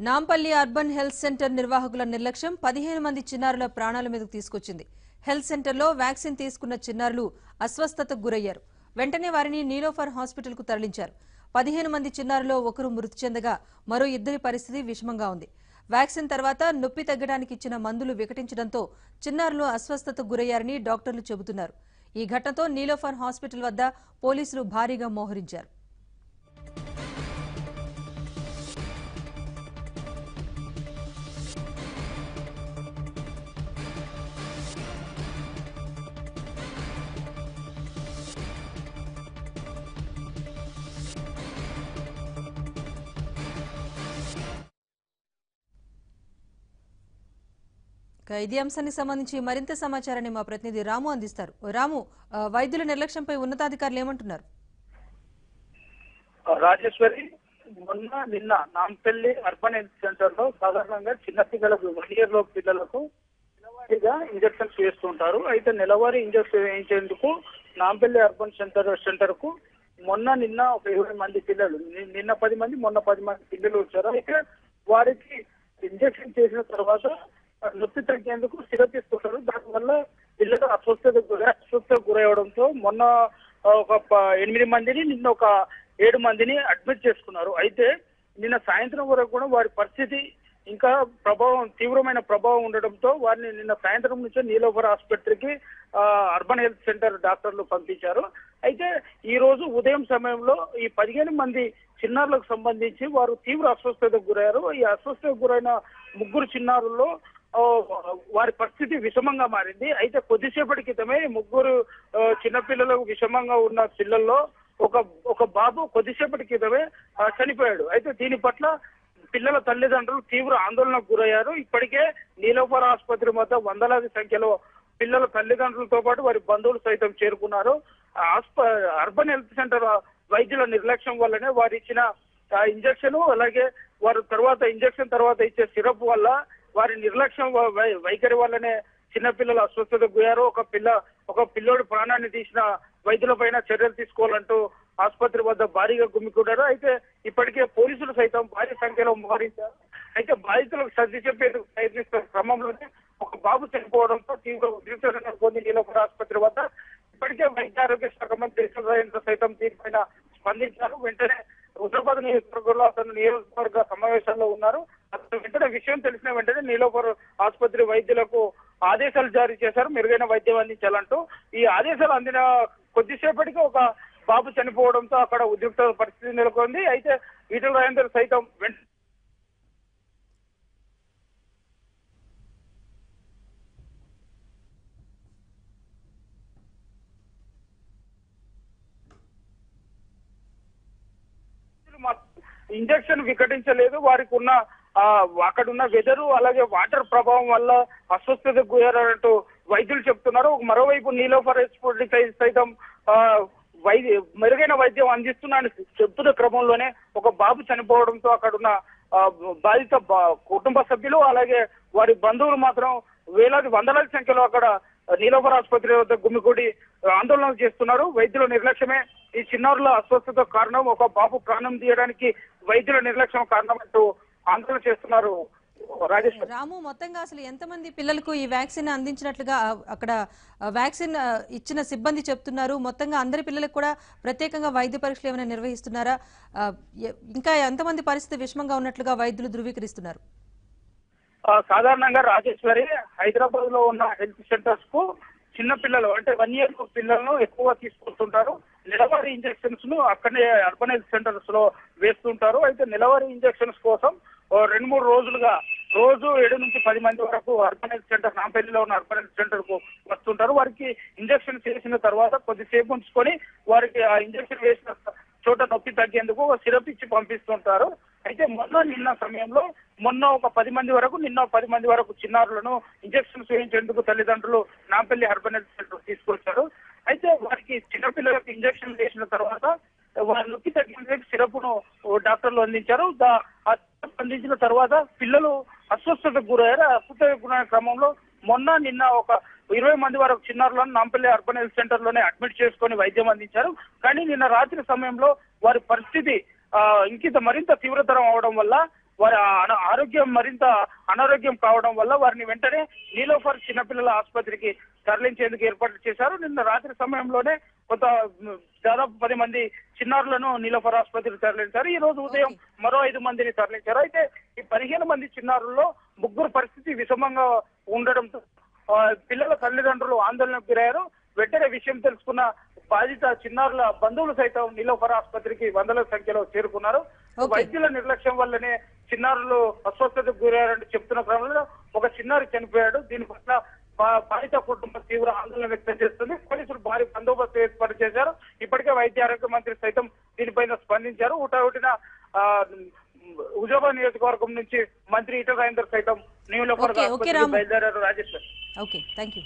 Nampally urban health centre నిర్వాహకుల నిర్లక్ష్యం 15 మంది చిన్నారుల ప్రాణాల మీదకు తీసుకొచ్చింది. హెల్త్ సెంటర్లో వ్యాక్సిన్ తీసుకున్న చిన్నారులు అస్వస్థతకు గురయ్యారు. వెంటనే వారిని నీలోఫర్ హాస్పిటల్కు తరలించారు. 15 మంది చిన్నారుల్లో ఒకరు మృతి చెందగా మరో ఇద్దరి పరిస్థితి విషమంగా ఉంది. వ్యాక్సిన్ తర్వాత నొప్పి తగ్గడానికి ఇచ్చిన మందులు వికటించడంతో చిన్నారులు అస్వస్థతకు గురయ్యారని డాక్టర్లు చెబుతున్నారు. ఈ ఘటనతో నీలోఫర్ హాస్పిటల్ వద్ద పోలీసులు భారీగా మోహరించారు. ఇదే అంశానికి సంబంధించి మరింత సమాచారాన్ని మా ప్రతినిధి రాము అందిస్తారు. రాము, వైద్యుల నిర్లక్ష్యంపై ఉన్నతాధికారులు ఏమంటున్నారు? రాజేశ్వరి, నిన్న నాంపల్లి అర్బన్ హెల్త్ సెంటర్ లో సాధారణంగా చిన్న పిల్లలకు 1 year లోపు పిల్లలకు నెలవారీగా ఇంజక్షన్స్ వేస్తుంటారు. అయితే నెలవారీ ఇంజక్షన్ వేయించేందుకు నాంపల్లి అర్బన్ సెంటర్ కు నిన్న ఒక 20 మంది పిల్లలు, నిన్న 10 మంది, మొన్న 10 మంది పిల్లలు వచ్చారు. అయితే వారికి ఇంజక్షన్ చేసిన తర్వాత నొప్పి తగ్గేందుకు సిరప్ ఇస్తుంటారు. దానివల్ల పిల్లలు అస్వస్థతకు గురవడంతో మొన్న ఒక 8 మందిని, నిన్న ఒక 7 మందిని అడ్మిట్ చేసుకున్నారు. అయితే నిన్న సాయంత్రం వరకు కూడా వారి పరిస్థితి ఇంకా తీవ్రమైన ప్రభావం ఉండడంతో వారిని నిన్న సాయంత్రం నుంచే నీలోఫర్ ఆసుపత్రికి అర్బన్ హెల్త్ సెంటర్ డాక్టర్లు పంపించారు. అయితే ఈ రోజు ఉదయం సమయంలో ఈ 15 మంది చిన్నారులకు సంబంధించి వారు తీవ్ర అస్వస్థతకు గురయ్యారు. ఈ అస్వస్థతకు గురైన 3 చిన్నారుల్లో వారి పరిస్థితి విషమంగా మారింది. అయితే కొద్దిసేపటి క్రితమే 3 చిన్నపిల్లలకు విషమంగా ఉన్న పిల్లల్లో ఒక బాబు కొద్దిసేపటి క్రితమే చనిపోయాడు. అయితే దీని పట్ల పిల్లల తల్లిదండ్రులు తీవ్ర ఆందోళనకు గురయ్యారు. ఇప్పటికే నీలోఫర్ ఆసుపత్రి వద్ద వందలాది సంఖ్యలో పిల్లల తల్లిదండ్రులతో పాటు వారి బంధువులు సైతం చేరుకున్నారు. అర్బన్ హెల్త్ సెంటర్ వైద్యుల నిర్లక్ష్యం వల్లనే వారు ఇచ్చిన ఇంజక్షన్, అలాగే వారు ఇంజక్షన్ తర్వాత ఇచ్చే సిరప్ వల్ల వారి నిర్లక్ష్యం వైఖరి వల్లనే చిన్నపిల్లలు అస్వస్థతకు గురయ్యారు. ఒక పిల్లోడి ప్రాణాన్ని తీసిన వైద్యులపైన చర్యలు తీసుకోవాలంటూ ఆసుపత్రి వద్ద భారీగా గుమికూడారు. అయితే ఇప్పటికే పోలీసులు సైతం భారీ సంఖ్యలో మోహరించారు. అయితే బాధితులకు సర్ది చెప్పేందుకు ప్రయత్నిస్తున్న క్రమంలోనే ఒక బాబు చనిపోవడంతో తీవ్ర ఉద్రిక్తత నెలకొంది నీలోఫర్ ఆసుపత్రి వద్ద. ఇప్పటికే వైద్య ఆరోగ్య శాఖ మంత్రి ఈశ్వర్ సైతం దీనిపైన స్పందించారు. వెంటనే హుజరాబాద్ నియోజకవర్గంలో అతను నియోజకవర్గ సమావేశాల్లో ఉన్నారు. అతను వెంటనే విషయం తెలిసిన వెంటనే నీలోఫర్ ఆసుపత్రి వైద్యులకు ఆదేశాలు జారీ చేశారు, మెరుగైన వైద్యం అందించాలంటూ. ఈ ఆదేశాలు అందిన కొద్దిసేపటికి ఒక బాబు చనిపోవడంతో అక్కడ ఉద్రిక్త పరిస్థితి నెలకొంది. అయితే ఈటెల రాజేందర్ సైతం ఇంజక్షన్ వికటించలేదు. వారికి ఉన్న అక్కడ ఉన్న వెదరు, అలాగే వాటర్ ప్రభావం వల్ల అస్వస్థతకు గురయ్యారంటూ వైద్యులు చెప్తున్నారు. మరోవైపు నీలోఫర్ సైతం మెరుగైన వైద్యం అందిస్తున్నానని చెప్తున్న క్రమంలోనే ఒక బాబు చనిపోవడంతో అక్కడున్న బాధిత కుటుంబ సభ్యులు, అలాగే వారి బంధువులు మాత్రం వందలాది సంఖ్యలో అక్కడ నీలోఫర్ ఆసుపత్రి వద్ద గుమికూడి ఆందోళన చేస్తున్నారు. వైద్యుల నిర్లక్ష్యమే ఈ చిన్నారుల అస్వస్థత కారణం, ఒక బాబు ప్రాణం తీయడానికి వైద్యుల నిర్లక్ష్యం కారణం అంటూ ఆందోళన చేస్తున్నారు. రాము, మొత్తంగా అసలు ఎంతమంది పిల్లలకు ఈ వ్యాక్సిన్ అందించినట్లుగా అక్కడ వ్యాక్సిన్ ఇచ్చిన సిబ్బంది చెప్తున్నారు? మొత్తంగా అందరి పిల్లలకు కూడా ప్రత్యేకంగా వైద్య పరీక్షలు ఏమైనా నిర్వహిస్తున్నారా? ఇంకా ఎంతమంది పరిస్థితి విషమంగా ఉన్నట్లుగా వైద్యులు ధృవీకరిస్తున్నారు? సాధారణంగా రాజేశ్వరి, హైదరాబాద్ లో ఉన్న హెల్త్ సెంటర్స్ కు చిన్న పిల్లలు అంటే 1 year పిల్లలను ఎక్కువ తీసుకొస్తుంటారు. నెలవారీ ఇంజక్షన్స్ ను అక్కడే అర్బన్ హెల్త్ సెంటర్స్ లో వేస్తుంటారు. అయితే నెలవారీ ఇంజక్షన్స్ కోసం 2-3 రోజులుగా రోజు 7 నుంచి 10 మంది వరకు అర్బన్ హెల్త్ సెంటర్, నాంపల్లిలో ఉన్న అర్బన్ హెల్త్ సెంటర్ కు వస్తుంటారు. వారికి ఇంజక్షన్ చేసిన తర్వాత కొద్దిసేపు ఉంచుకొని వారికి ఆ ఇంజక్షన్ వేసిన చోట నొప్పి తగ్గేందుకు సిరప్ ఇచ్చి పంపిస్తుంటారు. అయితే నిన్న సమయంలో ఒక 10 మంది వరకు, నిన్న 10 మంది వరకు చిన్నారులను ఇంజక్షన్స్ వేయించేందుకు తల్లిదండ్రులు నాంపల్లి అర్బన్ హెల్త్ సెంటర్ తీసుకొచ్చారు. అయితే వారికి చిన్నపిల్లలకు ఇంజక్షన్ వేసిన తర్వాత వారి నొప్పి తగ్గించేందుకు సిరప్ ను డాక్టర్లు అందించారు. అందించిన తర్వాత పిల్లలు అస్వస్థతకు గురయ్యారు. అస్వస్థతకు గురైన క్రమంలో నిన్న ఒక 20 మంది వరకు చిన్నారులను నాంపల్లి అర్బన్ హెల్త్ సెంటర్ లోనే అడ్మిట్ చేసుకుని వైద్యం అందించారు. కానీ నిన్న రాత్రి సమయంలో వారి పరిస్థితి ఇంకింత మరింత తీవ్రతరం అవడం వల్ల వారి ఆరోగ్యం మరింత అనారోగ్యం కావడం వల్ల వారిని వెంటనే నీలోఫర్ చిన్నపిల్లల ఆసుపత్రికి తరలించేందుకు ఏర్పాట్లు చేశారు. నిన్న రాత్రి సమయంలోనే దాదాపు 10 మంది చిన్నారులను నీలోఫర్ ఆసుపత్రికి తరలించారు. ఈ రోజు ఉదయం మరో 5 మందిని తరలించారు. అయితే ఈ 15 మంది చిన్నారుల్లో 3 పరిస్థితి విషమంగా ఉండడంతో పిల్లల తల్లిదండ్రులు ఆందోళనకు గురయ్యారు. వెంటనే విషయం తెలుసుకున్న బాధిత చిన్నారుల బంధువులు సైతం నీలోఫర్ ఆసుపత్రికి వందల సంఖ్యలో చేరుకున్నారు. వైద్యుల నిర్లక్ష్యం వల్లనే చిన్నారులు అస్వస్థతకు గురయ్యారని చెప్తున్న క్రమంలో ఒక చిన్నారి చనిపోయాడు. దీని పట్ల బాధిత కుటుంబం తీవ్ర ఆందోళన వ్యక్తం చేస్తుంది. పోలీసులు భారీ బందోబస్తు ఏర్పాటు చేశారు. ఇప్పటికే వైద్య ఆరోగ్య మంత్రి సైతం దీనిపైన స్పందించారు. హుటాహుటిన హుజూరాబాద్ నియోజకవర్గం నుంచి మంత్రి ఈటల రాజేందర్ సైతం నీలోఫర్ ఆసుపత్రికి బయలుదేరారు. రాజేశ్వర్. Okay, thank you.